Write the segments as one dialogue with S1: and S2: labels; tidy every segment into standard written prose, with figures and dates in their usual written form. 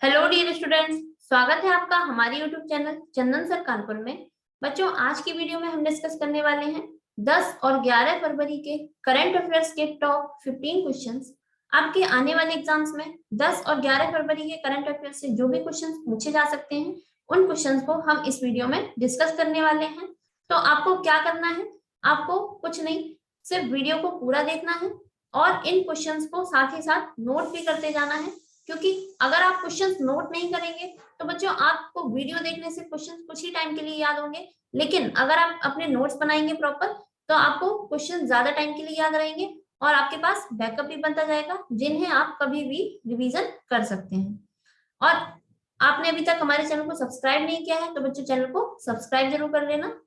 S1: Hello dear students, स्वागत है आपका हमारे यूट्यूब चैनल चंदन सर कानपुर में। बच्चों, आज की वीडियो में हम डिस्कस करने वाले हैं 10 और 11 फरवरी के करंट अफेयर्स के टॉप 15 क्वेश्चंस। आपके आने वाले एग्जाम्स में 10 और 11 फरवरी के करंट अफेयर्स से जो भी क्वेश्चंस पूछे जा सकते हैं, उन क्वेश्चंस को हम इस वीडियो में डिस्कस करने वाले हैं। तो आपको क्या करना है, आपको कुछ नहीं, सिर्फ वीडियो को पूरा देखना है और इन क्वेश्चंस को साथ ही साथ नोट भी करते जाना है। क्योंकि अगर आप क्वेश्चंस नोट नहीं करेंगे तो बच्चों आपको वीडियो देखने से क्वेश्चंस कुछ ही टाइम के लिए याद होंगे, लेकिन अगर आप अपने नोट्स बनाएंगे प्रॉपर तो आपको क्वेश्चन ज्यादा टाइम के लिए याद रहेंगे और आपके पास बैकअप भी बनता जाएगा, जिन्हें आप कभी भी रिवीजन कर सकते हैं। और आपने अभी तक हमारे चैनल को सब्सक्राइब नहीं किया है तो बच्चों चैनल को सब्सक्राइब जरूर कर लेना।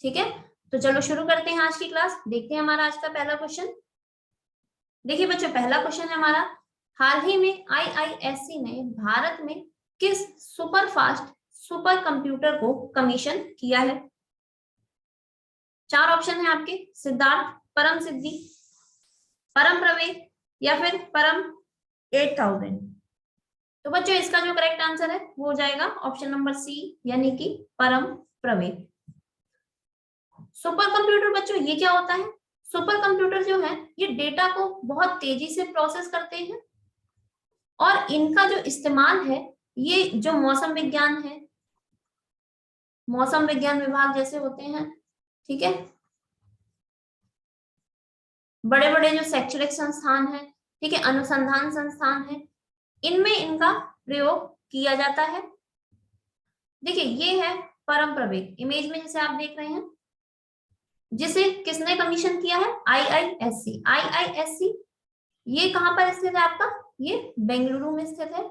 S1: ठीक है, तो चलो शुरू करते हैं आज की क्लास। देखते हैं हमारा आज का पहला क्वेश्चन। देखिए बच्चों, पहला क्वेश्चन है हमारा, हाल ही में आईआईएससी ने भारत में किस सुपर फास्ट सुपर कंप्यूटर को कमीशन किया है? चार ऑप्शन है आपके, सिद्धार्थ, परम सिद्धि, परम प्रवेग या फिर परम 8000। तो बच्चों इसका जो करेक्ट आंसर है वो हो जाएगा ऑप्शन नंबर सी, यानी कि परम प्रवेग। सुपर कंप्यूटर बच्चों ये क्या होता है? सुपर कंप्यूटर जो है ये डेटा को बहुत तेजी से प्रोसेस करते हैं और इनका जो इस्तेमाल है ये जो मौसम विज्ञान है, मौसम विज्ञान विभाग जैसे होते हैं, ठीक है, बड़े बड़े जो शैक्षणिक संस्थान है, ठीक है, अनुसंधान संस्थान है, इनमें इनका प्रयोग किया जाता है। देखिए ये है परम प्रवेग, इमेज में जैसे आप देख रहे हैं, जिसे किसने कमीशन किया है? आईआईएससी। आईआईएससी ये कहां पर स्थित है आपका? ये बेंगलुरु में स्थित है।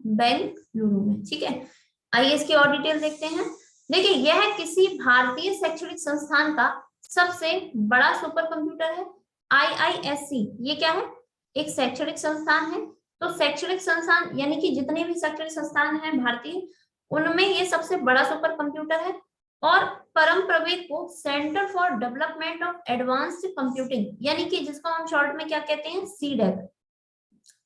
S1: बेंगलुरु में, ठीक है। आइए इसकी और डिटेल देखते हैं। देखिए यह किसी भारतीय शैक्षणिक संस्थान का सबसे बड़ा सुपर कंप्यूटर है। आईआईएससी ये क्या है? एक शैक्षणिक संस्थान है। तो शैक्षणिक संस्थान यानी कि जितने भी शैक्षणिक संस्थान हैं भारतीय, उनमें ये सबसे बड़ा सुपर कंप्यूटर है। और परम प्रवेग को centre for development of advanced computing, यानी कि जिसको हम शॉर्ट में क्या कहते हैं, सीडेक,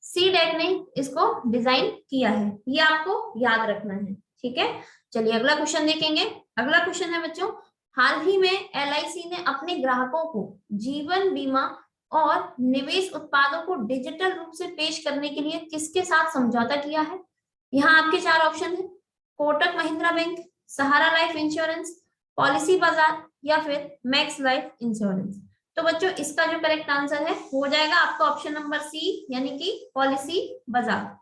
S1: सीडेक ने इसको डिजाइन किया है। ये आपको याद रखना है, ठीक है। चलिए अगला क्वेश्चन देखेंगे। अगला क्वेश्चन है बच्चों, हाल ही में एलआईसी ने अपने ग्राहकों को जीवन बीमा और निवेश उत्पादों को डिजिटल रूप से पेश करने के लिए किसके साथ समझौता किया है? यहाँ आपके चार ऑप्शन है, कोटक महिंद्रा बैंक, सहारा लाइफ इंश्योरेंस, पॉलिसी बाजार या फिर मैक्स लाइफ इंश्योरेंस। तो बच्चों इसका जो करेक्ट आंसर है हो जाएगा आपका ऑप्शन नंबर सी, यानी कि पॉलिसी बाजार।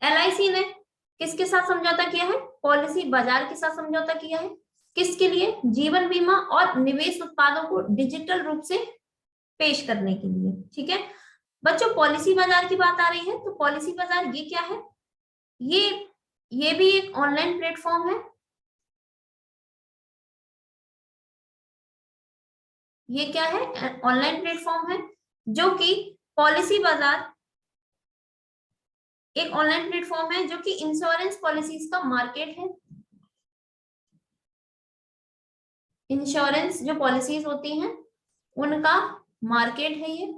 S1: एलआईसी ने किसके साथ समझौता किया है? पॉलिसी बाजार के साथ समझौता किया है। किसके लिए? जीवन बीमा और निवेश उत्पादों को डिजिटल रूप से पेश करने के लिए, ठीक है। बच्चों पॉलिसी बाजार की बात आ रही है तो पॉलिसी बाजार ये क्या है? ये भी एक ऑनलाइन प्लेटफॉर्म है। ये क्या है? ऑनलाइन प्लेटफॉर्म है, जो कि पॉलिसी बाजार एक ऑनलाइन प्लेटफॉर्म है जो कि इंश्योरेंस पॉलिसीज का मार्केट है। इंश्योरेंस जो पॉलिसीज होती हैं उनका मार्केट है ये।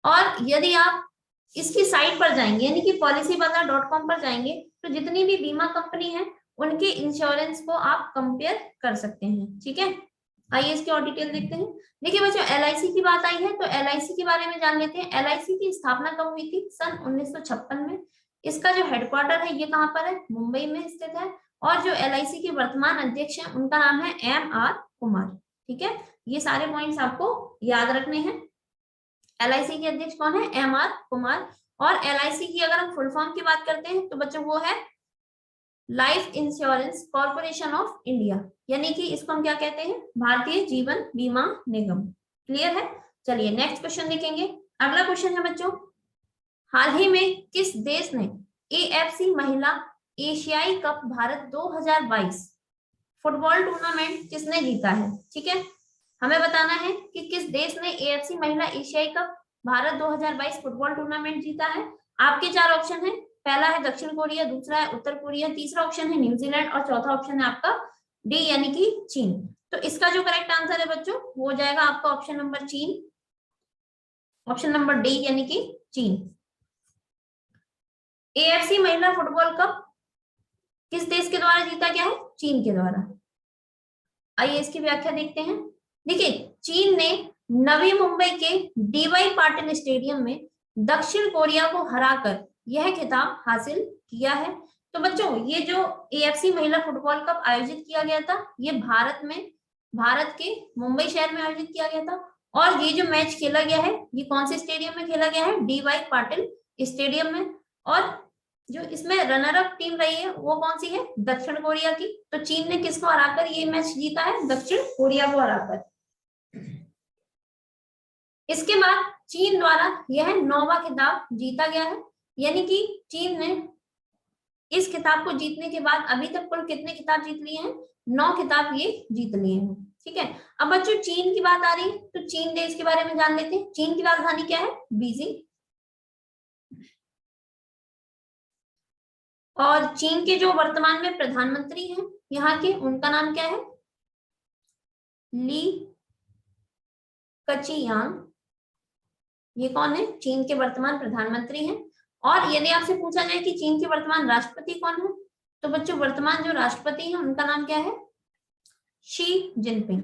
S1: और यदि आप इसकी साइट पर जाएंगे, यानी कि policybazaar.com पर जाएंगे, तो जितनी भी बीमा कंपनी है उनके इंश्योरेंस को आप कंपेयर कर सकते हैं, ठीक है। आइए इसकी और डिटेल देखते हैं। देखिए बच्चों एलआईसी की बात आई है तो एलआईसी के बारे में जान लेते हैं। एलआईसी की स्थापना कब हुई थी? सन 1956 में। इसका जो हेडक्वार्टर है ये कहाँ पर है? मुंबई में स्थित है। और जो एलआईसी के वर्तमान अध्यक्ष हैं उनका नाम है एम.आर. कुमार, ठीक है। ये सारे पॉइंट्स आपको याद रखने हैं। एलआईसी के अध्यक्ष कौन है? एम.आर. कुमार। और एलआईसी की अगर हम फुल फॉर्म की बात करते हैं तो बच्चों वो है life insurance corporation of India, यानी कि इसको हम क्या कहते हैं? भारतीय जीवन बीमा निगम। क्लियर है? चलिए नेक्स्ट क्वेश्चन देखेंगे। अगला क्वेश्चन है बच्चों, हाल ही में किस देश ने एएफसी महिला एशियाई कप भारत 2022 फुटबॉल टूर्नामेंट किसने जीता है? ठीक है, हमें बताना है कि किस देश ने एएफसी महिला एशियाई कप भारत 2022 फुटबॉल टूर्नामेंट जीता है। आपके चार ऑप्शन है, पहला है दक्षिण कोरिया, दूसरा है उत्तर कोरिया, तीसरा ऑप्शन है न्यूजीलैंड और चौथा ऑप्शन है आपका डी, यानी कि चीन। तो इसका जो करेक्ट आंसर है बच्चों वो हो जाएगा आपका ऑप्शन नंबर चीन, ऑप्शन नंबर डी यानी कि चीन। एएफसी महिला फुटबॉल कप किस देश के द्वारा जीता गया है? चीन के द्वारा। आइए इसकी व्याख्या देखते हैं। देखिए, चीन ने नवी मुंबई के डीवाई पाटिल स्टेडियम में दक्षिण कोरिया को हराकर यह खिताब हासिल किया है। तो बच्चों, ये जो एएफसी महिला फुटबॉल कप आयोजित किया गया था, ये भारत के मुंबई शहर में आयोजित किया गया था। और ये जो मैच खेला गया है, ये कौन से स्टेडियम में खेला गया है? डीवाई पाटिल स्टेडियम में। और जो इसमें रनर अप टीम रही है वो कौन सी है? दक्षिण कोरिया की। तो चीन ने किसको हराकर ये मैच जीता है? दक्षिण कोरिया को हराकर। इसके बाद चीन द्वारा यह 9वां खिताब जीता गया है, यानी कि चीन ने इस खिताब को जीतने के बाद अभी तक कुल कितने खिताब जीत लिए हैं? 9 खिताब ये जीत लिए हैं। ठीक है, अब बच्चों चीन की बात आ रही है तो चीन देश के बारे में जान लेते हैं। चीन की राजधानी क्या है? बीजिंग। और चीन के जो वर्तमान में प्रधानमंत्री हैं यहाँ के, उनका नाम क्या है? ली कचियांग। ये कौन है? चीन के वर्तमान प्रधानमंत्री हैं। और यदि आपसे पूछा जाए कि चीन के वर्तमान राष्ट्रपति कौन है, तो बच्चों वर्तमान जो राष्ट्रपति हैं उनका नाम क्या है? Xi Jinping.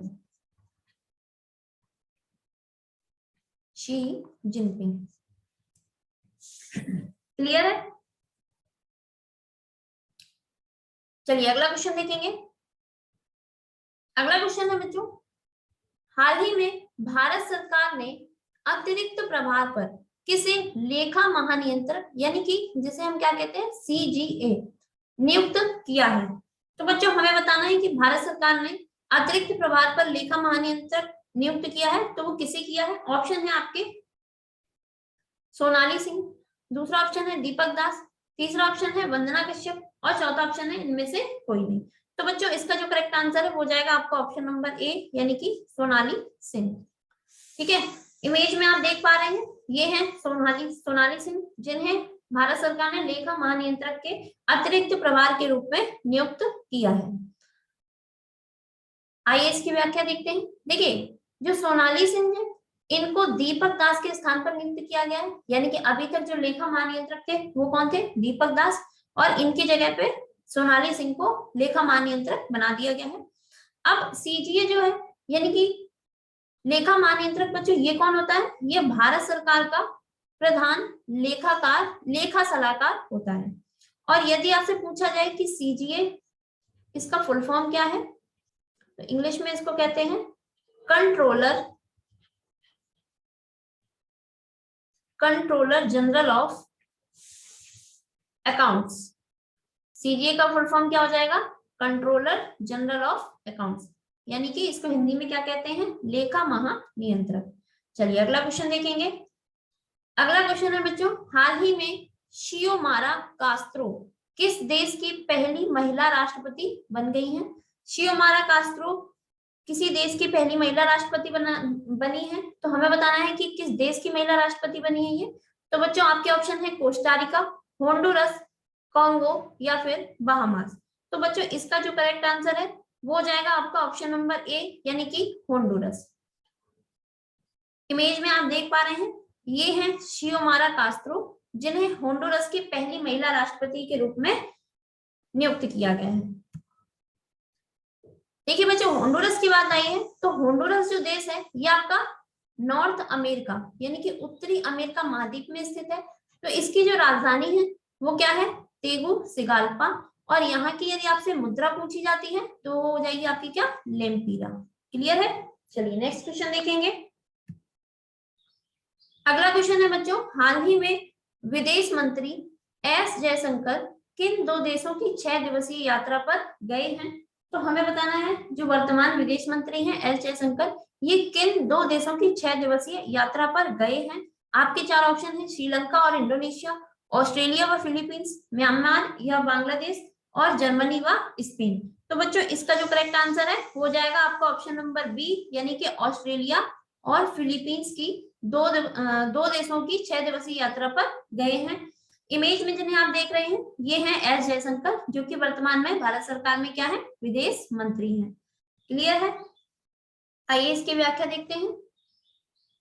S1: Xi Jinping. Clear है? चलिए अगला क्वेश्चन देखेंगे। अगला क्वेश्चन है बच्चों, हाल ही में भारत सरकार ने अतिरिक्त प्रभार पर किसे लेखा महानियंत्रक यानी कि जिसे हम क्या कहते हैं? सीजीए नियुक्त किया है। तो बच्चों हमें बताना है कि भारत सरकार ने अतिरिक्त प्रभार पर लेखा महानियंत्रक नियुक्त किया है, तो वो किसे किया है? ऑप्शन है आपके सोनाली सिंह, दूसरा ऑप्शन है दीपक दास, तीसरा ऑप्शन है वंदना कश्यप और चौथा ऑप्शन है इनमें से कोई नहीं। तो बच्चों इसका जो करेक्ट आंसर है वो जाएगा आपका ऑप्शन नंबर ए यानी कि सोनाली सिंह। ठीक है, इमेज में आप देख पा रहे हैं ये है सोनाली सिंह, जिन्हें भारत सरकार ने लेखा महानियंत्रक के अतिरिक्त प्रभार के रूप में नियुक्त किया है। आइए इसकी व्याख्या देखते हैं। देखिए, जो सोनाली सिंह है इनको दीपक दास के स्थान पर नियुक्त किया गया है, यानी कि अभी तक जो लेखा महानियंत्रक थे वो कौन थे? दीपक दास, और इनकी जगह पे सोनाली सिंह को लेखा महानियंत्रक बना दिया गया है। अब सीजीए जो है यानी कि लेखा महानियंत्रक बच्चों ये कौन होता है? ये भारत सरकार का प्रधान लेखा सलाहकार होता है। और यदि आपसे पूछा जाए कि सीजीए इसका फुल फॉर्म क्या है, तो इंग्लिश में इसको कहते हैं controller general of accounts. CGA का फुल फॉर्म क्या हो जाएगा? कंट्रोलर जनरल ऑफ अकाउंट्स, यानी कि इसको हिंदी में क्या कहते हैं? लेखा महानियंत्रक। चलिए अगला क्वेश्चन देखेंगे। अगला क्वेश्चन है बच्चों, हाल ही में शियोमारा कास्त्रो किस देश की पहली महिला राष्ट्रपति बन गई हैं? शियोमारा कास्त्रो किसी देश की पहली महिला राष्ट्रपति बनी है। तो हमें बताना है कि किस देश की महिला राष्ट्रपति बनी है ये। तो बच्चों आपके ऑप्शन है कोस्टारिका, होंडुरस, कांगो या फिर बहामास। तो बच्चों इसका जो करेक्ट आंसर है वो हो जाएगा आपका ऑप्शन नंबर ए यानी कि होंडुरस। इमेज में आप देख पा रहे हैं ये है शियोमारा कास्त्रो, जिन्हें होंडुरस की पहली महिला राष्ट्रपति के रूप में नियुक्त किया गया है। देखिए बच्चों, होंडुरस की बात आई है तो होंडुरस जो देश है ये आपका नॉर्थ अमेरिका यानी कि उत्तरी अमेरिका महाद्वीप में स्थित है। तो इसकी जो राजधानी है वो क्या है? तेगुसिगाल्पा। और यहाँ की यदि आपसे मुद्रा पूछी जाती है तो हो जाएगी आपकी क्या? लेम्पीरा। क्लियर है? चलिए नेक्स्ट क्वेश्चन देखेंगे। अगला क्वेश्चन है बच्चों, हाल ही में विदेश मंत्री एस जयशंकर किन 2 देशों की 6 दिवसीय यात्रा पर गए हैं? तो हमें बताना है जो वर्तमान विदेश मंत्री हैं एस जयशंकर, ये किन 2 देशों की 6 दिवसीय यात्रा पर गए हैं। आपके 4 ऑप्शन है श्रीलंका और इंडोनेशिया, ऑस्ट्रेलिया व फिलीपींस, म्यांमार या बांग्लादेश और जर्मनी व स्पेन। तो बच्चों इसका जो करेक्ट आंसर है वो जाएगा आपका ऑप्शन नंबर बी यानी कि ऑस्ट्रेलिया और फिलीपींस की दो देशों की 6 दिवसीय यात्रा पर गए हैं। इमेज में जिन्हें आप देख रहे हैं ये हैं एस जयशंकर, जो कि वर्तमान में भारत सरकार में क्या है? विदेश मंत्री हैं। क्लियर है? आइए इसकी व्याख्या देखते हैं।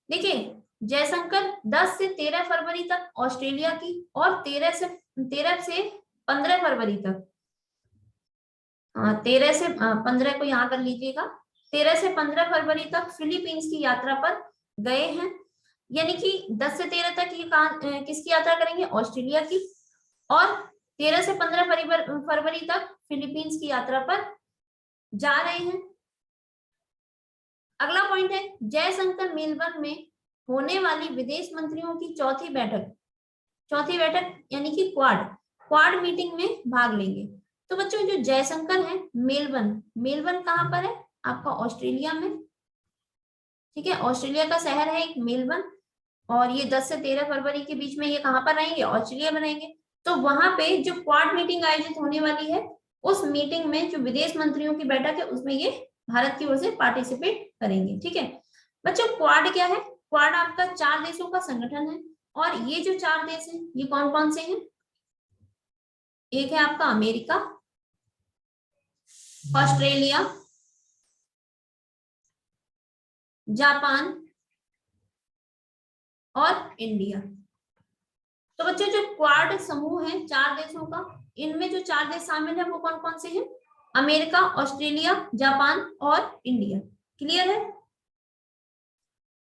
S1: देखिए, जयशंकर 10 से 13 फरवरी तक ऑस्ट्रेलिया की और 13 से 15 फरवरी तक, 13 से 15 को यहाँ कर लीजिएगा, 13 से 15 फरवरी तक फिलीपींस की यात्रा पर गए हैं। यानी कि 10 से 13 तक ये किसकी यात्रा करेंगे? ऑस्ट्रेलिया की। और 13 से 15 फरवरी तक फिलीपींस की यात्रा पर जा रहे हैं। अगला पॉइंट है, जयशंकर मेलबर्न में होने वाली विदेश मंत्रियों की चौथी बैठक यानी कि क्वाड मीटिंग में भाग लेंगे। तो बच्चों, जो जयशंकर है, मेलबर्न कहाँ पर है? आपका ऑस्ट्रेलिया में। ठीक है, ऑस्ट्रेलिया का शहर है एक मेलबर्न, और ये 10 से 13 फरवरी के बीच में ये कहाँ पर रहेंगे? ऑस्ट्रेलिया में रहेंगे। तो वहां पे जो क्वाड मीटिंग आयोजित होने वाली है, उस मीटिंग में जो विदेश मंत्रियों की बैठक है, उसमें ये भारत की ओर से पार्टिसिपेट करेंगे। ठीक है बच्चों, क्वाड क्या है? क्वाड आपका 4 देशों का संगठन है, और ये जो 4 देश हैं, ये कौन कौन से हैं? एक है आपका अमेरिका, ऑस्ट्रेलिया, जापान और इंडिया। तो बच्चों, जो क्वाड समूह है 4 देशों का, इनमें जो 4 देश शामिल है वो कौन कौन से हैं? अमेरिका, ऑस्ट्रेलिया, जापान और इंडिया। क्लियर है?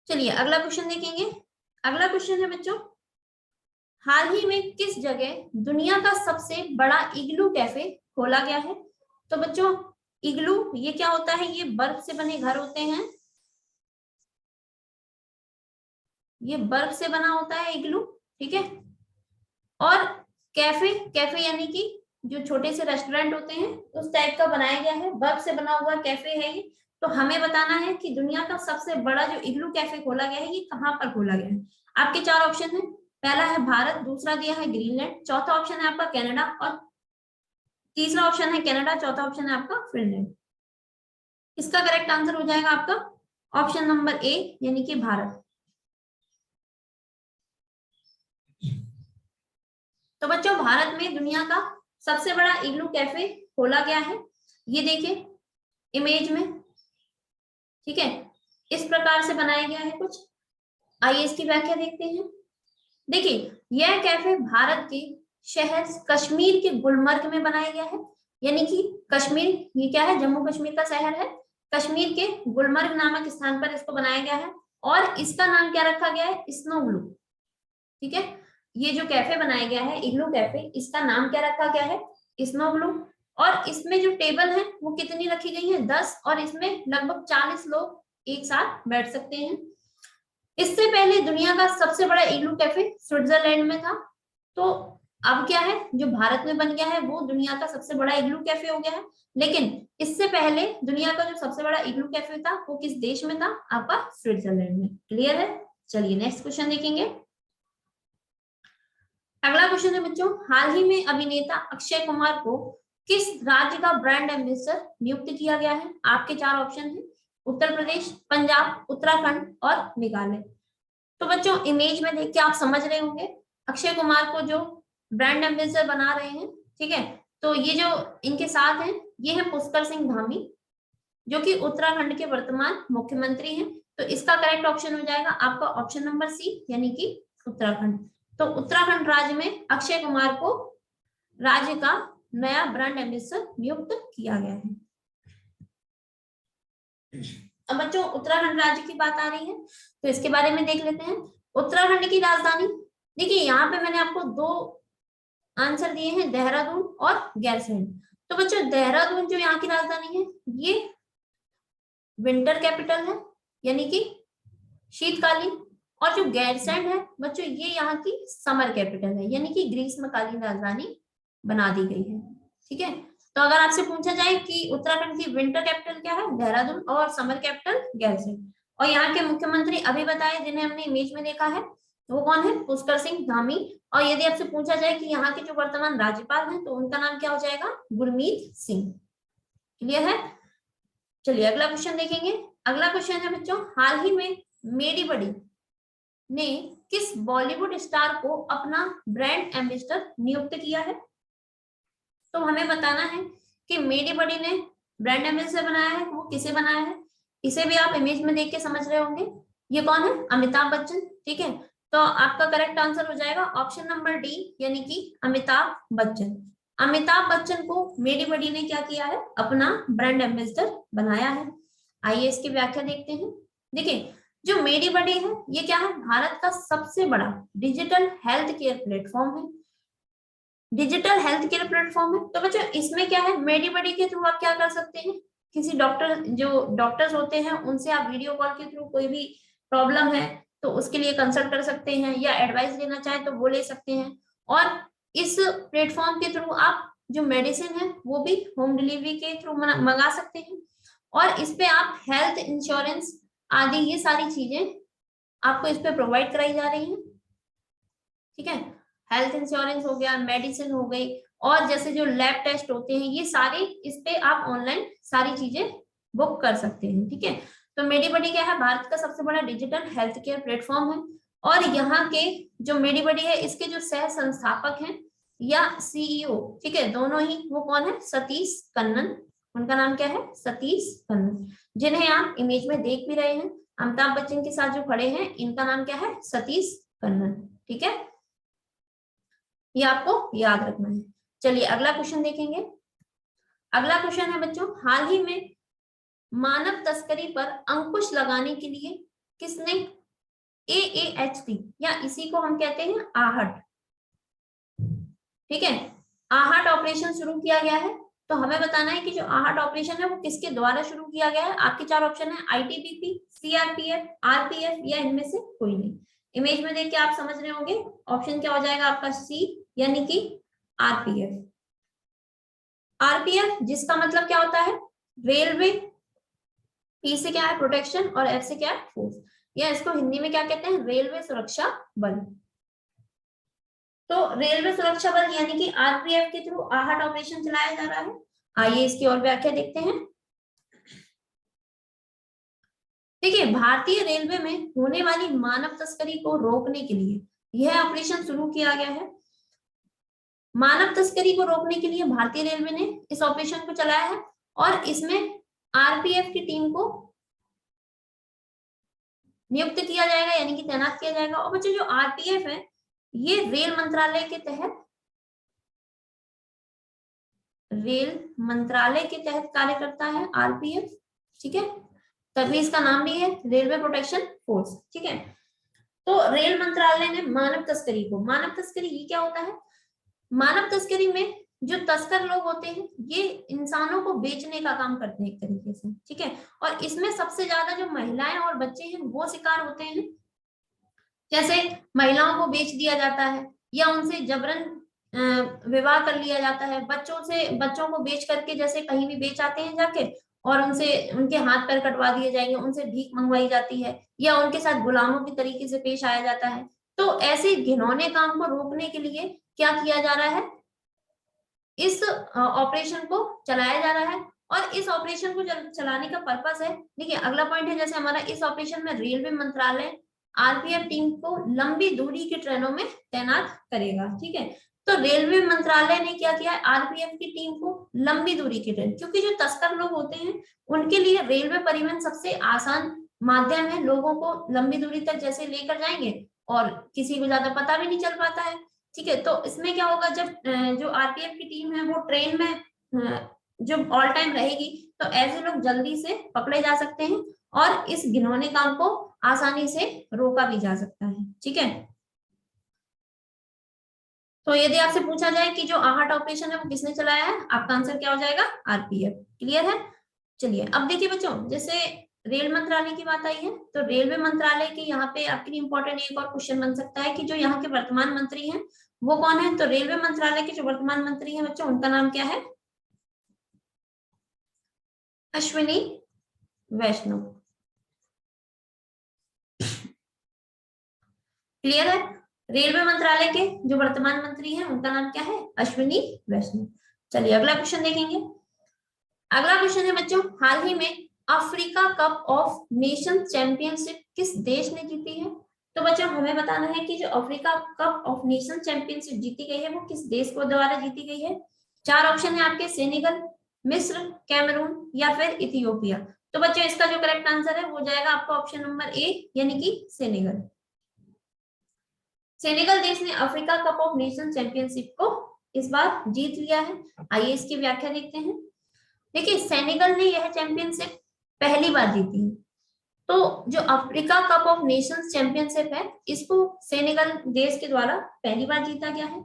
S1: चलिए अगला क्वेश्चन देखेंगे। अगला क्वेश्चन है बच्चों, हाल ही में किस जगह दुनिया का सबसे बड़ा इग्लू कैफे खोला गया है? तो बच्चों, इग्लू ये क्या होता है? ये बर्फ से बने घर होते हैं, ये बर्फ से बना होता है इग्लू। ठीक है, और कैफे यानी कि जो छोटे से रेस्टोरेंट होते हैं उस टाइप का बनाया गया है, बर्फ से बना हुआ कैफे है ये। तो हमें बताना है कि दुनिया का सबसे बड़ा जो इग्लू कैफे खोला गया है, ये कहाँ पर खोला गया है? आपके 4 ऑप्शन है। पहला है भारत, दूसरा दिया है ग्रीनलैंड, चौथा ऑप्शन है आपका कनाडा, और तीसरा ऑप्शन है कनाडा, चौथा ऑप्शन है आपका फिनलैंड। इसका करेक्ट आंसर हो जाएगा आपका ऑप्शन नंबर ए, यानी कि भारत। तो बच्चों, भारत में दुनिया का सबसे बड़ा इग्लू कैफे खोला गया है। ये देखिए इमेज में। ठीक है, इस प्रकार से बनाया गया है कुछ। आइए इसकी व्याख्या देखते हैं। देखिए, यह कैफे भारत के शहर कश्मीर के गुलमर्ग में बनाया गया है। यानी कि कश्मीर, ये क्या है? जम्मू कश्मीर का शहर है। कश्मीर के गुलमर्ग नामक स्थान पर इसको बनाया गया है, और इसका नाम क्या रखा गया है? Snow glue. ठीक है, ये जो कैफे बनाया गया है इग्लू कैफे, इसका नाम क्या रखा गया है? Snow glue. और इसमें जो टेबल है वो कितनी रखी गई है? 10, और इसमें लगभग 40 लोग एक साथ बैठ सकते हैं। इससे पहले दुनिया का सबसे बड़ा इग्लू कैफे स्विट्जरलैंड में था। तो अब क्या है, जो भारत में बन गया है वो दुनिया का सबसे बड़ा इग्लू कैफे हो गया है। लेकिन इससे पहले दुनिया का जो सबसे बड़ा इग्लू कैफे था वो किस देश में था? आपका स्विट्जरलैंड में। क्लियर है? चलिए नेक्स्ट क्वेश्चन देखेंगे। अगला क्वेश्चन है बच्चों, हाल ही में अभिनेता अक्षय कुमार को किस राज्य का ब्रांड एम्बेसडर नियुक्त किया गया है? आपके 4 ऑप्शन हैं, उत्तर प्रदेश, पंजाब, उत्तराखंड और मेघालय। तो बच्चों, इमेज में देख के आप समझ रहे होंगे अक्षय कुमार को जो ब्रांड एम्बेसडर बना रहे हैं। ठीक है, तो ये जो इनके साथ हैं, ये है पुष्कर सिंह धामी, जो कि उत्तराखंड के वर्तमान मुख्यमंत्री हैं। तो इसका करेक्ट ऑप्शन हो जाएगा आपका ऑप्शन नंबर सी, यानी कि उत्तराखंड। तो उत्तराखंड राज्य में अक्षय कुमार को राज्य का नया ब्रांड एम्बेसडर नियुक्त किया गया है। अब बच्चों, उत्तराखंड राज्य की बात आ रही है तो इसके बारे में देख लेते हैं। उत्तराखंड की राजधानी, देखिए यहाँ पे मैंने आपको 2 आंसर दिए हैं, देहरादून और गैरसैंण। तो बच्चों, देहरादून जो यहाँ की राजधानी है, ये विंटर कैपिटल है, यानी कि शीतकालीन। और जो गैरसैंण है बच्चों, ये यहाँ की समर कैपिटल है, यानी कि ग्रीष्मकालीन राजधानी बना दी गई है। ठीक है, तो अगर आपसे पूछा जाए कि उत्तराखंड की विंटर कैपिटल क्या है? देहरादून, और समर कैपिटल गैरसैंण। और यहाँ के मुख्यमंत्री अभी बताए जिन्हें हमने इमेज में देखा है, वो कौन है? पुष्कर सिंह धामी। और यदि आपसे पूछा जाए कि यहाँ के जो वर्तमान राज्यपाल हैं तो उनका नाम क्या हो जाएगा? गुरमीत सिंह। क्लियर है? चलिए अगला क्वेश्चन देखेंगे। अगला क्वेश्चन है बच्चों, हाल ही में मेडी बडी ने किस बॉलीवुड स्टार को अपना ब्रांड एम्बेसडर नियुक्त किया है? तो हमें बताना है कि मेडी बडी ने ब्रांड एम्बेसडर बनाया है, वो किसे बनाया है? इसे भी आप इमेज में देख के समझ रहे होंगे। ये कौन है? अमिताभ बच्चन। ठीक है, तो आपका करेक्ट आंसर हो जाएगा ऑप्शन नंबर डी, यानी कि अमिताभ बच्चन। अमिताभ बच्चन को मेडी बडी ने क्या किया है? अपना ब्रांड एम्बेसडर बनाया है। आइए इसकी व्याख्या देखते हैं। देखिए, जो मेडी बडी है ये क्या है? भारत का सबसे बड़ा डिजिटल हेल्थ केयर प्लेटफॉर्म है। डिजिटल हेल्थ केयर प्लेटफॉर्म है, तो बच्चों इसमें क्या है? मेडी बडी के थ्रू आप क्या कर सकते हैं? किसी डॉक्टर, जो डॉक्टर्स होते हैं उनसे आप वीडियो कॉल के थ्रू कोई भी प्रॉब्लम है तो उसके लिए कंसल्ट कर सकते हैं, या एडवाइस लेना चाहे तो वो ले सकते हैं। और इस प्लेटफॉर्म के थ्रू आप जो मेडिसिन है वो भी होम डिलीवरी के थ्रू मंगा सकते हैं। और इस पे आप हेल्थ इंश्योरेंस आदि ये सारी चीजें आपको इस पे प्रोवाइड कराई जा रही हैं। ठीक है, हेल्थ इंश्योरेंस हो गया, मेडिसिन हो गई, और जैसे जो लैब टेस्ट होते हैं ये सारे इस पे आप ऑनलाइन सारी चीजें बुक कर सकते हैं। ठीक है, तो मेडीबडी क्या है? भारत का सबसे बड़ा डिजिटल हेल्थ केयर प्लेटफॉर्म है। और यहाँ के जो मेडीबडी है इसके जो सह संस्थापक हैं या सीईओ, ठीक है, दोनों ही, वो कौन है? सतीश कन्नन। उनका नाम क्या है? सतीश कन्नन, जिन्हें आप इमेज में देख भी रहे हैं। अमिताभ बच्चन के साथ जो खड़े हैं इनका नाम क्या है? सतीश कन्नन। ठीक है, ये आपको याद रखना है। चलिए अगला क्वेश्चन देखेंगे। अगला क्वेश्चन है बच्चों, हाल ही में मानव तस्करी पर अंकुश लगाने के लिए किसने AAHT, या इसी को हम कहते हैं आहट, ठीक है, आहट ऑपरेशन शुरू किया गया है। तो हमें बताना है कि जो आहट ऑपरेशन है वो किसके द्वारा शुरू किया गया है। आपके चार ऑप्शन है, ITBP, CRPF, RPF, या इनमें से कोई नहीं। इमेज में देख के आप समझ रहे होंगे, ऑप्शन क्या हो जाएगा आपका? C, यानी कि RPF। RPF जिसका मतलब क्या होता है? रेलवे। P से क्या है? प्रोटेक्शन, और F से क्या है? फोर्स, या इसको हिंदी में क्या कहते हैं? रेलवे सुरक्षा बल। तो रेलवे सुरक्षा बल यानी कि RPF के थ्रू आहट ऑपरेशन चलाया जा रहा है। आइए इसकी और व्याख्या देखते हैं। देखिए, भारतीय रेलवे में होने वाली मानव तस्करी को रोकने के लिए यह ऑपरेशन शुरू किया गया है। मानव तस्करी को रोकने के लिए भारतीय रेलवे ने इस ऑपरेशन को चलाया है, और इसमें RPF की टीम को नियुक्त किया जाएगा, यानी कि तैनात किया जाएगा। और बच्चों जो RPF है ये रेल मंत्रालय के तहत कार्य करता है RPF। ठीक है, तभी इसका नाम भी है रेलवे प्रोटेक्शन फोर्स। ठीक है, तो रेल मंत्रालय ने मानव तस्करी ये क्या होता है? मानव तस्करी में जो तस्कर लोग होते हैं ये इंसानों को बेचने का काम करते हैं एक तरीके से। ठीक है, और इसमें सबसे ज्यादा जो महिलाएं और बच्चे हैं वो शिकार होते हैं। जैसे महिलाओं को बेच दिया जाता है, या उनसे जबरन विवाह कर लिया जाता है। बच्चों को बेच करके जैसे कहीं भी बेच आते हैं जाके, और उनसे उनके हाथ पैर कटवा दिए जाएंगे, उनसे भीख मंगवाई जाती है, या उनके साथ गुलामों की तरीके से पेश आया जाता है। तो ऐसे घिनौने काम को रोकने के लिए क्या किया जा रहा है? इस ऑपरेशन को चलाया जा रहा है। और इस ऑपरेशन को चलाने का पर्पस है, देखिए अगला पॉइंट है, जैसे हमारा इस ऑपरेशन में रेलवे मंत्रालय RPF टीम को लंबी दूरी की ट्रेनों में तैनात करेगा। ठीक है, तो रेलवे मंत्रालय ने क्या किया है? RPF की टीम को लंबी दूरी की ट्रेन, क्योंकि जो तस्कर लोग होते हैं उनके लिए रेलवे परिवहन सबसे आसान माध्यम है। लोगों को लंबी दूरी तक जैसे लेकर जाएंगे, और किसी को ज्यादा पता भी नहीं चल पाता है। ठीक है, तो इसमें क्या होगा, जब जो RPF की टीम है वो ट्रेन में जो ऑल टाइम रहेगी, तो ऐसे लोग जल्दी से पकड़े जा सकते हैं, और इस घिनौने काम को आसानी से रोका भी जा सकता है। ठीक है, तो यदि आपसे पूछा जाए कि जो आहट ऑपरेशन है वो किसने चलाया है, आपका आंसर क्या हो जाएगा? RPF। क्लियर है? चलिए अब देखिए बच्चों, जैसे रेल मंत्रालय की बात आई है, तो रेलवे मंत्रालय के यहाँ पे आपके लिए इंपॉर्टेंट एक और क्वेश्चन बन सकता है कि जो यहाँ के वर्तमान मंत्री हैं वो कौन है? तो रेलवे मंत्रालय के जो वर्तमान मंत्री हैं बच्चों, उनका नाम क्या है? अश्विनी वैष्णव। क्लियर है? रेलवे मंत्रालय के जो वर्तमान मंत्री हैं उनका नाम क्या है? अश्विनी वैष्णव। चलिए अगला क्वेश्चन देखेंगे। अगला क्वेश्चन है बच्चों, हाल ही में Africa cup of nation championship किस देश ने जीती है? तो बच्चों हमें बताना है कि जो Africa cup of nation championship जीती गई है वो किस देश को द्वारा जीती गई है। चार ऑप्शन है आपके, सेनेगल, मिस्र, कैमरून, या फिर इथियोपिया। तो बच्चों इसका जो करेक्ट आंसर है वो जाएगा आपका ऑप्शन नंबर ए, यानी कि सेनेगल। सेनेगल देश ने Africa cup of nation championship को इस बार जीत लिया है। आइए इसकी व्याख्या देखते हैं। देखिए सेनेगल ने यह चैंपियनशिप पहली बार जीती है। तो जो Africa cup of Nations championship है, इसको सेनेगल देश के द्वारा पहली बार जीता गया है।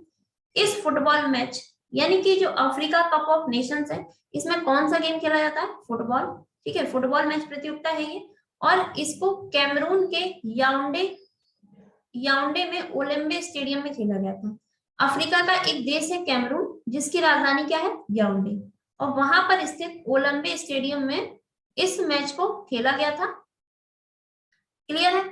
S1: इस फुटबॉल मैच यानी कि जो अफ्रीका कप ऑफ नेशंस है, इसमें कौन सा गेम खेला जाता है? फुटबॉल। ठीक है, फुटबॉल मैच प्रतियोगिता है ये, और इसको कैमरून के याओंडे में ओलंबे स्टेडियम में खेला गया था। अफ्रीका का एक देश है कैमरून, जिसकी राजधानी क्या है? याओंडे, और वहां पर स्थित ओलंबे स्टेडियम में इस मैच को खेला गया था। क्लियर है?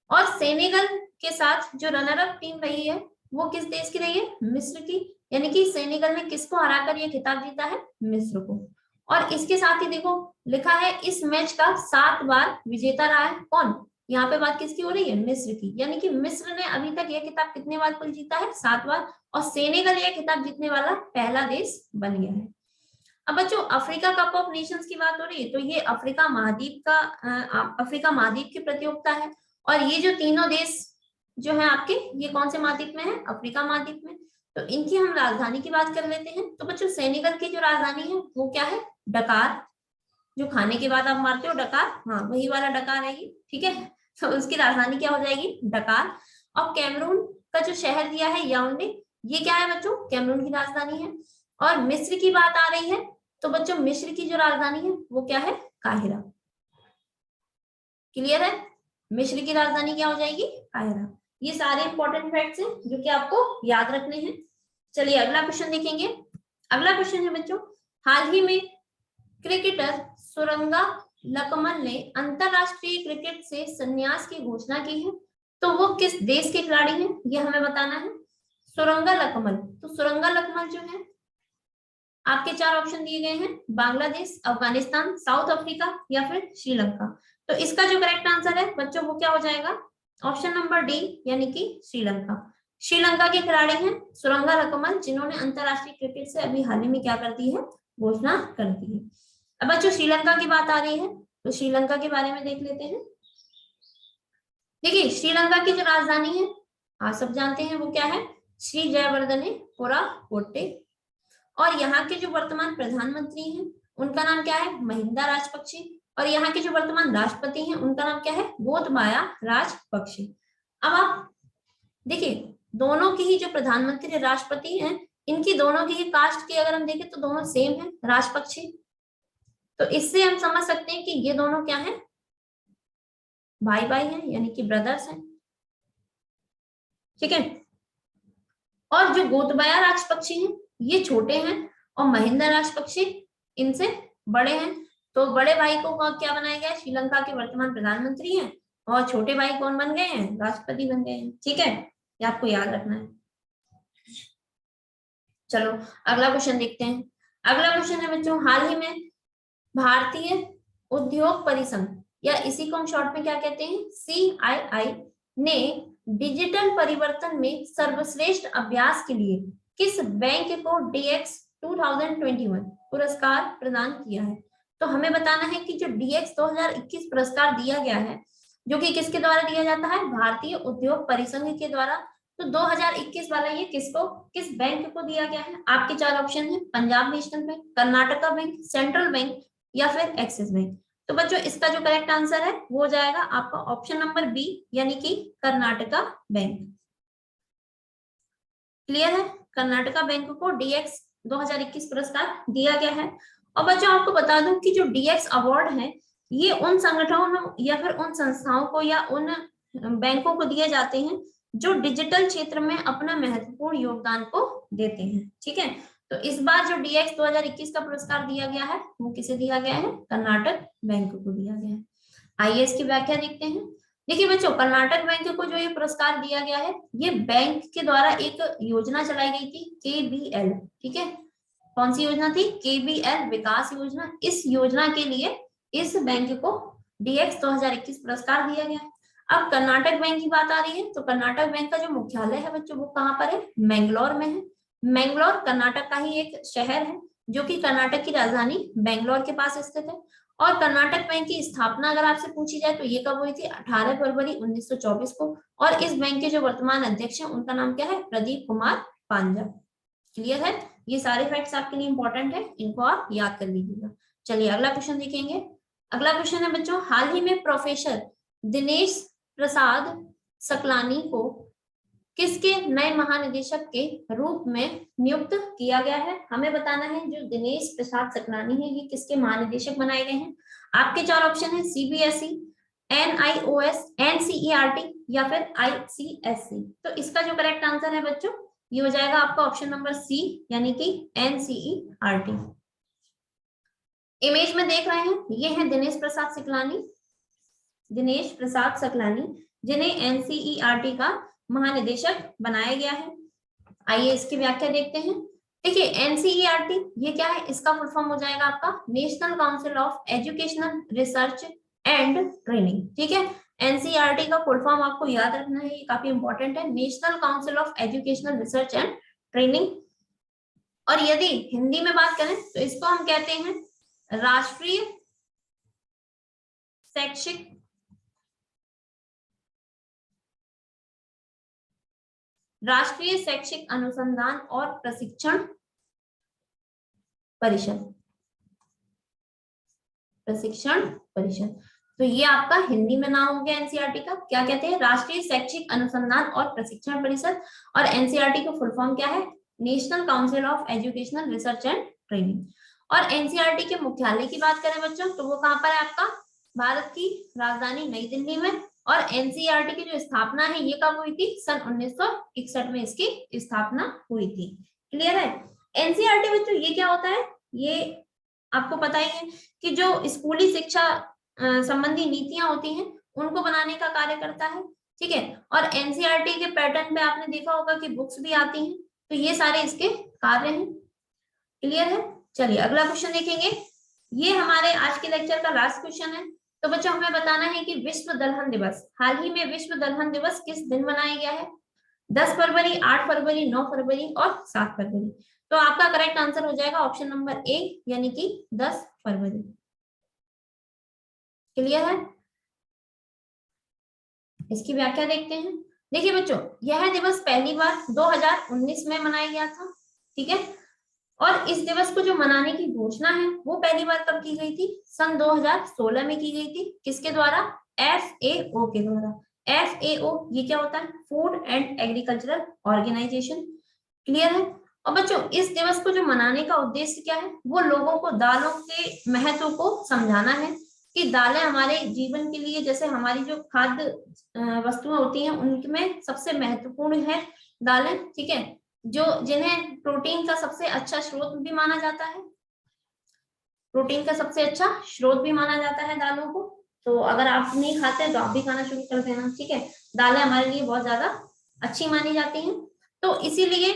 S1: और सेनेगल के साथ जो रनर अप टीम रही है वो किस देश की रही है? मिस्र की। यानी कि सेनेगल ने किसको हराकर ये खिताब जीता है? मिस्र को। और इसके साथ ही देखो लिखा है इस मैच का 7 बार विजेता रहा है कौन? यहाँ पे बात किसकी हो रही है? मिस्र की। यानी कि मिस्र ने अभी तक यह खिताब कितने बार कुल जीता है? 7 बार, और सेनेगल यह खिताब जीतने वाला पहला देश बन गया है। अब बच्चों अफ्रीका कप ऑफ नेशंस की बात हो रही है, तो ये अफ्रीका महाद्वीप की प्रतियोगिता है। और ये जो तीनों देश जो है आपके, ये कौन से महाद्वीप में है? अफ्रीका महाद्वीप में। तो इनकी हम राजधानी की बात कर लेते हैं। तो बच्चों सेनेगल की जो राजधानी है वो क्या है? डकार। जो खाने के बाद आप मारते हो डकार, हाँ वही वाला डकार है ये। ठीक है, तो उसकी राजधानी क्या हो जाएगी? डकार। और कैमरून का जो शहर दिया है याओंडे, ये क्या है बच्चों? कैमरून की राजधानी है। और मिस्र की बात आ रही है, तो बच्चों मिस्र की जो राजधानी है वो क्या है? काहिरा। क्लियर है? मिस्र की राजधानी क्या हो जाएगी? काहिरा। ये सारे इंपॉर्टेंट फैक्ट्स हैं जो कि आपको याद रखने हैं। चलिए अगला क्वेश्चन देखेंगे। अगला क्वेश्चन है बच्चों, हाल ही में क्रिकेटर सुरंगा लकमल ने अंतरराष्ट्रीय क्रिकेट से संन्यास की घोषणा की है। तो वो किस देश के खिलाड़ी हैं? ये हमें बताना है। सुरंगा लकमल, तो सुरंगा लकमल जो है, आपके 4 ऑप्शन दिए गए हैं, बांग्लादेश, अफगानिस्तान, साउथ अफ्रीका या फिर श्रीलंका। तो इसका जो करेक्ट आंसर है बच्चों वो क्या हो जाएगा? ऑप्शन नंबर डी, यानी कि श्रीलंका। श्रीलंका के खिलाड़ी हैं सुरंगा लकमल, जिन्होंने अंतरराष्ट्रीय क्रिकेट से अभी हाल ही में क्या कर दी है? घोषणा कर दी है। अब बच्चों श्रीलंका की बात आ रही है, तो श्रीलंका के बारे में देख लेते हैं। देखिए श्रीलंका की जो राजधानी है आप सब जानते हैं वो क्या है? श्री जयवर्धने कोट्टे। और यहाँ के जो वर्तमान प्रधानमंत्री हैं उनका नाम क्या है? महिंदा राजपक्षे। और यहाँ के जो वर्तमान राष्ट्रपति हैं उनका नाम क्या है? गोतबाया राजपक्षे। अब आप देखिए दोनों की ही जो प्रधानमंत्री राष्ट्रपति हैं, इनकी दोनों की ही कास्ट की अगर हम देखें तो दोनों सेम है, राजपक्षे। तो इससे हम समझ सकते हैं कि ये दोनों क्या है? भाई भाई हैं, यानी कि ब्रदर्स हैं। ठीक है, और जो गोतबाया राजपक्षे हैं ये छोटे हैं, और महिंदा राजपक्षे इनसे बड़े हैं। तो बड़े भाई को क्या बनाया गया? श्रीलंका के वर्तमान प्रधानमंत्री हैं, और छोटे भाई कौन बन गए हैं? राष्ट्रपति बन गए हैं। ठीक है, ये आपको याद रखना है। चलो अगला क्वेश्चन देखते हैं। अगला क्वेश्चन है बच्चों, हाल ही में भारतीय उद्योग परिसंघ, या इसी को हम शॉर्ट में क्या कहते हैं? CII ने डिजिटल परिवर्तन में सर्वश्रेष्ठ अभ्यास के लिए किस बैंक को DX 2021 पुरस्कार प्रदान किया है? तो हमें बताना है कि जो DX 2021 पुरस्कार दिया गया है, जो कि किसके द्वारा दिया जाता है? भारतीय उद्योग परिसंघ के द्वारा। तो 2021 वाला ये किस बैंक को दिया गया है? आपके 4 ऑप्शन है, Punjab national bank, Karnataka bank, central bank या फिर एक्सिस बैंक। तो बच्चों इसका जो करेक्ट आंसर है वो हो जाएगा आपका ऑप्शन नंबर बी, यानी कि कर्नाटका बैंक। क्लियर है? कर्नाटका बैंक को DX 2021 पुरस्कार दिया गया है। और बच्चों आपको बता दूं कि जो DX अवार्ड है ये उन संगठनों या फिर उन संस्थाओं को या उन बैंकों को दिए जाते हैं जो डिजिटल क्षेत्र में अपना महत्वपूर्ण योगदान को देते हैं। ठीक है, तो इस बार जो DX 2021 का पुरस्कार दिया गया है वो किसे दिया गया है? कर्नाटक बैंक को दिया गया है। आइए इसकी व्याख्या देखते हैं। देखिए बच्चों कर्नाटक बैंक को जो ये पुरस्कार दिया गया है, ये बैंक के द्वारा एक योजना चलाई गई थी, KBL। ठीक है, कौन सी योजना थी? KBL विकास योजना। इस योजना के लिए इस बैंक को DX 2021 पुरस्कार दिया गया है। अब कर्नाटक बैंक की बात आ रही है, तो कर्नाटक बैंक का जो मुख्यालय है बच्चों वो कहाँ पर है? मैंगलोर में है। मैंगलोर कर्नाटक का ही एक शहर है, जो कि कर्नाटक की राजधानी बेंगलोर के पास स्थित है। और कर्नाटक बैंक की स्थापना अगर आपसे पूछी जाए तो ये कब हुई थी? 18 फरवरी 1924 को। और इस बैंक के जो वर्तमान अध्यक्ष हैं उनका नाम क्या है? प्रदीप कुमार पांजा। क्लियर है? ये सारे फैक्ट्स आपके लिए इंपॉर्टेंट है, इनको आप याद कर लीजिएगा। चलिए अगला क्वेश्चन देखेंगे। अगला क्वेश्चन है बच्चों, हाल ही में प्रोफेसर दिनेश प्रसाद सकलानी को किसके नए महानिदेशक के रूप में नियुक्त किया गया है? हमें बताना है जो दिनेश प्रसाद सकलानी है ये किसके महानिदेशक बनाए गए हैं। आपके चार ऑप्शन है, सीबीएसई, एनआईओएस, एनसीईआरटी या फिर आईसीएसई। तो इसका जो करेक्ट आंसर है बच्चों ये हो जाएगा आपका ऑप्शन नंबर सी, यानी कि एनसीईआरटी। इमेज में देख रहे हैं ये है दिनेश प्रसाद सकलानी, दिनेश प्रसाद सकलानी जिन्हें एनसीईआरटी का महानिदेशक बनाया गया है। आइए इसकी व्याख्या देखते हैं। देखिए एनसीईआरटी ये क्या है? इसका फुल फॉर्म हो जाएगा आपका national council of educational research and training. ठीक है, एनसीईआरटी का फुल फॉर्म आपको याद रखना है, ये काफी इंपॉर्टेंट है, national council of educational research and training. और यदि हिंदी में बात करें तो इसको हम कहते हैं राष्ट्रीय शैक्षिक अनुसंधान और प्रशिक्षण परिषद, तो ये आपका हिंदी में नाम हो गया एनसीईआरटी का। क्या कहते हैं? राष्ट्रीय शैक्षिक अनुसंधान और प्रशिक्षण परिषद। और एनसीईआरटी का फुल फॉर्म क्या है? National council of educational research and training. और एनसीईआरटी के मुख्यालय की बात करें बच्चों तो वो कहाँ पर है आपका? भारत की राजधानी नई दिल्ली में। और एनसीईआरटी की जो स्थापना है ये कब हुई थी? सन 1961 में इसकी स्थापना हुई थी। क्लियर है? एनसीईआरटी बच्चों ये क्या होता है? ये आपको पता ही है कि जो स्कूली शिक्षा संबंधी नीतियां होती हैं उनको बनाने का कार्य करता है। ठीक है, और एनसीईआरटी के पैटर्न में आपने देखा होगा कि बुक्स भी आती हैं, तो ये सारे इसके कार्य हैं। क्लियर है? चलिए अगला क्वेश्चन देखेंगे। ये हमारे आज के लेक्चर का लास्ट क्वेश्चन है। तो बच्चों हमें बताना है कि विश्व दलहन दिवस, हाल ही में विश्व दलहन दिवस किस दिन मनाया गया है? 10 फरवरी, 8 फरवरी, 9 फरवरी और 7 फरवरी। तो आपका करेक्ट आंसर हो जाएगा ऑप्शन नंबर ए, यानी कि 10 फरवरी। क्लियर है? इसकी व्याख्या देखते हैं। देखिए बच्चों यह दिवस पहली बार 2019 में मनाया गया था। ठीक है, और इस दिवस को जो मनाने की घोषणा है वो पहली बार कब की गई थी? सन 2016 में की गई थी। किसके द्वारा? FAO के द्वारा। FAO ये क्या होता है? Food and agricultural organization. Clear है? और बच्चों इस दिवस को जो मनाने का उद्देश्य क्या है? वो लोगों को दालों के महत्व को समझाना है कि दालें हमारे जीवन के लिए, जैसे हमारी जो खाद्य वस्तुएं होती हैं उनमें सबसे महत्वपूर्ण है दालें। ठीक है, जो जिन्हें प्रोटीन का सबसे अच्छा स्रोत भी माना जाता है, प्रोटीन का सबसे अच्छा स्रोत भी माना जाता है दालों को। तो अगर आप नहीं खाते तो आप भी खाना शुरू कर देना। ठीक है, दालें हमारे लिए बहुत ज्यादा अच्छी मानी जाती हैं। तो इसीलिए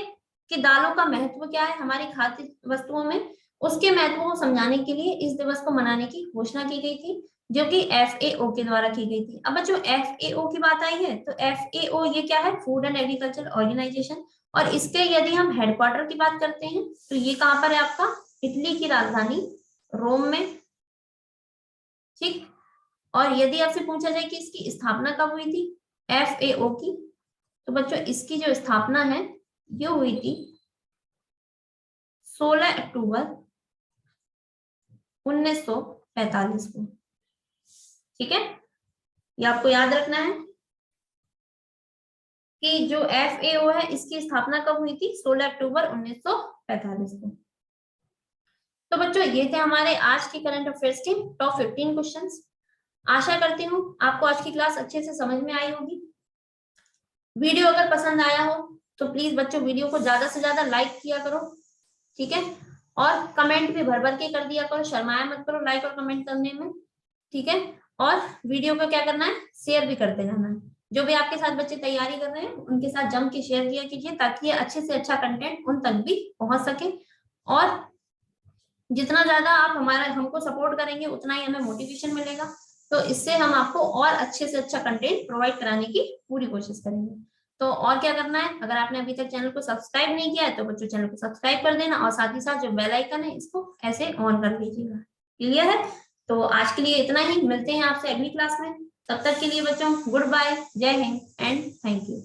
S1: कि दालों का महत्व क्या है हमारी खाद्य वस्तुओं में, उसके महत्व को समझाने के लिए इस दिवस को मनाने की घोषणा की गई थी, जो कि FAO के द्वारा की गई थी। अब बच्चों FAO की बात आई है तो FAO ये क्या है? Food and agriculture organization. और इसके यदि हम हेडक्वार्टर की बात करते हैं तो ये कहाँ पर है आपका? इटली की राजधानी रोम में। ठीक, और यदि आपसे पूछा जाए कि इसकी स्थापना कब हुई थी FAO की, तो बच्चों इसकी जो स्थापना है ये हुई थी 16 अक्टूबर 1945 को। ठीक है, ये आपको याद रखना है कि जो FAO है इसकी स्थापना कब हुई थी? 16 अक्टूबर 1945 को। तो बच्चों ये थे हमारे आज की करंट अफेयर्स के टॉप 15 क्वेश्चंस। आशा करती हूँ आपको आज की क्लास अच्छे से समझ में आई होगी। वीडियो अगर पसंद आया हो तो प्लीज बच्चों वीडियो को ज्यादा से ज्यादा लाइक किया करो। ठीक है, और कमेंट भी भर भर के कर दिया करो, शर्माया मत करो लाइक और कमेंट करने में। ठीक है, और वीडियो को क्या करना है? शेयर भी करते जाना है। जो भी आपके साथ बच्चे तैयारी कर रहे हैं उनके साथ जम के शेयर किया कीजिए, ताकि ये अच्छे से अच्छा कंटेंट उन तक भी पहुंच सके। और जितना ज्यादा आप हमको सपोर्ट करेंगे उतना ही हमें मोटिवेशन मिलेगा। तो इससे हम आपको और अच्छे से अच्छा कंटेंट प्रोवाइड कराने की पूरी कोशिश करेंगे। तो और क्या करना है, अगर आपने अभी तक चैनल को सब्सक्राइब नहीं किया है तो बच्चों चैनल को सब्सक्राइब कर देना, और साथ ही साथ जो बेल आइकन है इसको ऐसे ऑन कर लीजिएगा। क्लियर है? तो आज के लिए इतना ही, मिलते हैं आपसे अगली क्लास में। तब तक के लिए बच्चों गुड बाय, जय हिंद एंड थैंक यू।